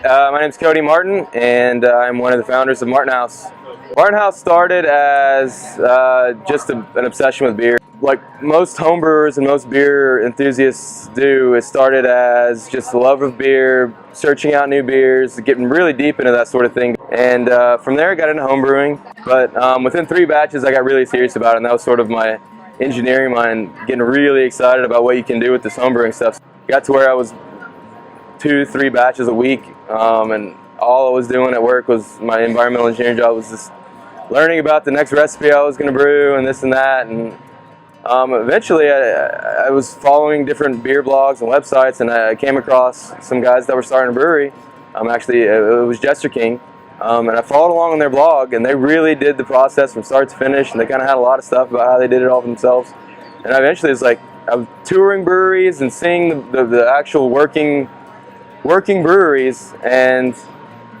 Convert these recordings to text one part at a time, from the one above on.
my name's Cody Martin, and I'm one of the founders of Martin House. Martin House started as just an obsession with beer. Like most homebrewers and most beer enthusiasts do, it started as just the love of beer, searching out new beers, getting really deep into that sort of thing. And from there I got into homebrewing, but within 3 batches I got really serious about it, and that was sort of my engineering mind, getting really excited about what you can do with this homebrewing stuff. Got to where I was 2-3 batches a week, and all I was doing at work was my environmental engineering job was just learning about the next recipe I was going to brew and this and that. And eventually I was following different beer blogs and websites, and I came across some guys that were starting a brewery. Actually, it was Jester King, and I followed along on their blog, and they really did the process from start to finish, and they kind of had a lot of stuff about how they did it all themselves. And eventually it's like I was touring breweries and seeing the actual working breweries and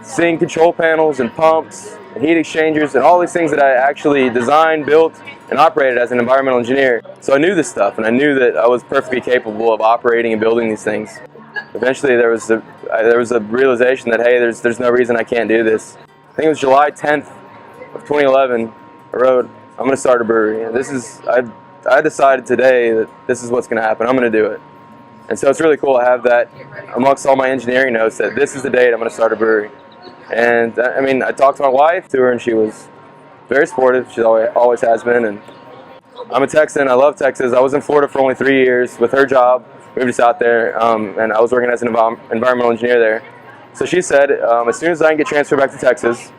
seeing control panels and pumps and heat exchangers and all these things that I actually designed, built, and operated as an environmental engineer. So I knew this stuff, and I knew that I was perfectly capable of operating and building these things. Eventually there was a realization that, hey, there's no reason I can't do this. I think it was July 10th of 2011, I wrote, I'm going to start a brewery. And I decided today that this is what's going to happen. I'm going to do it. And so it's really cool to have that amongst all my engineering notes, that this is the date I'm going to start a brewery. And I mean, I talked to my wife to her, and she was very supportive. She always has been. And I'm a Texan. I love Texas. I was in Florida for only 3 years with her job. Moved us out there, and I was working as an environmental engineer there. So she said, as soon as I can get transferred back to Texas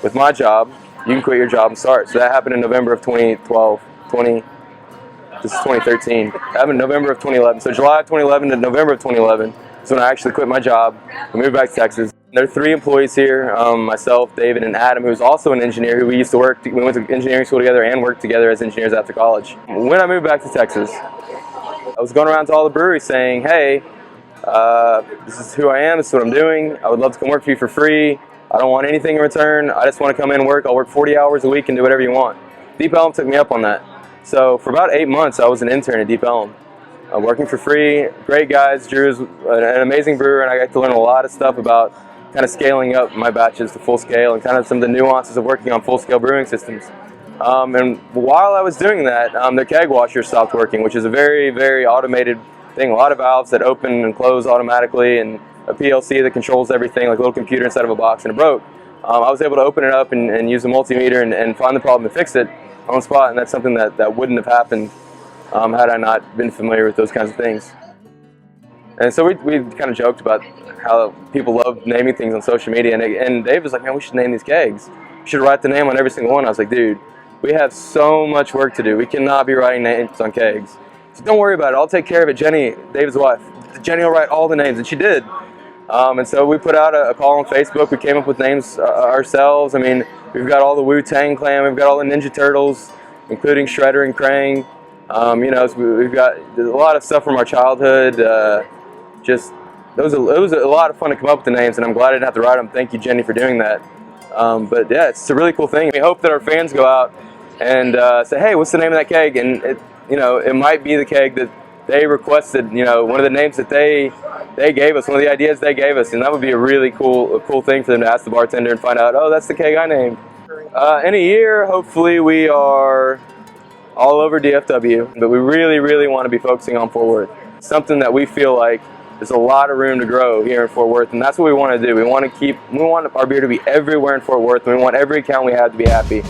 with my job, you can quit your job and start. So that happened in November of 2012. This is 2013. That happened in November of 2011. So July of 2011 to November of 2011 is when I actually quit my job and moved back to Texas. There are 3 employees here, myself, David, and Adam, who's also an engineer, who we used to we went to engineering school together and worked together as engineers after college. When I moved back to Texas, I was going around to all the breweries saying, hey, this is who I am, this is what I'm doing, I would love to come work for you for free, I don't want anything in return, I just want to come in and work, I'll work 40 hours a week and do whatever you want. Deep Ellum took me up on that. So for about 8 months I was an intern at Deep Ellum, working for free. Great guys. Drew's an amazing brewer, and I got to learn a lot of stuff about kind of scaling up my batches to full scale and kind of some of the nuances of working on full-scale brewing systems. And while I was doing that, the keg washer stopped working, which is a very, very automated thing. A lot of valves that open and close automatically, and a PLC that controls everything, like a little computer inside of a box, and it broke. I was able to open it up and use a multimeter and find the problem and fix it on the spot, and that's something that wouldn't have happened had I not been familiar with those kinds of things. And so we kind of joked about how people love naming things on social media, and Dave was like, man, we should name these kegs. We should write the name on every single one. I was like, dude, we have so much work to do. We cannot be writing names on kegs. So don't worry about it. I'll take care of it. Jenny, David's wife, Jenny will write all the names, and she did. And so we put out a call on Facebook. We came up with names ourselves. I mean, we've got all the Wu-Tang Clan. We've got all the Ninja Turtles, including Shredder and Krang. You know, so we've got a lot of stuff from our childhood. It was a lot of fun to come up with the names, and I'm glad I didn't have to write them. Thank you, Jenny, for doing that. But yeah, it's a really cool thing. We hope that our fans go out and say, hey, what's the name of that keg? And it might be the keg that they requested, one of the names that they gave us, one of the ideas they gave us, and that would be a really cool thing for them to ask the bartender and find out, oh, that's the keg I named. In a year, hopefully we are all over DFW, but we really, really want to be focusing on Fort Worth. Something that we feel like there's a lot of room to grow here in Fort Worth, and that's what we want to do. We want our beer to be everywhere in Fort Worth, and we want every account we have to be happy.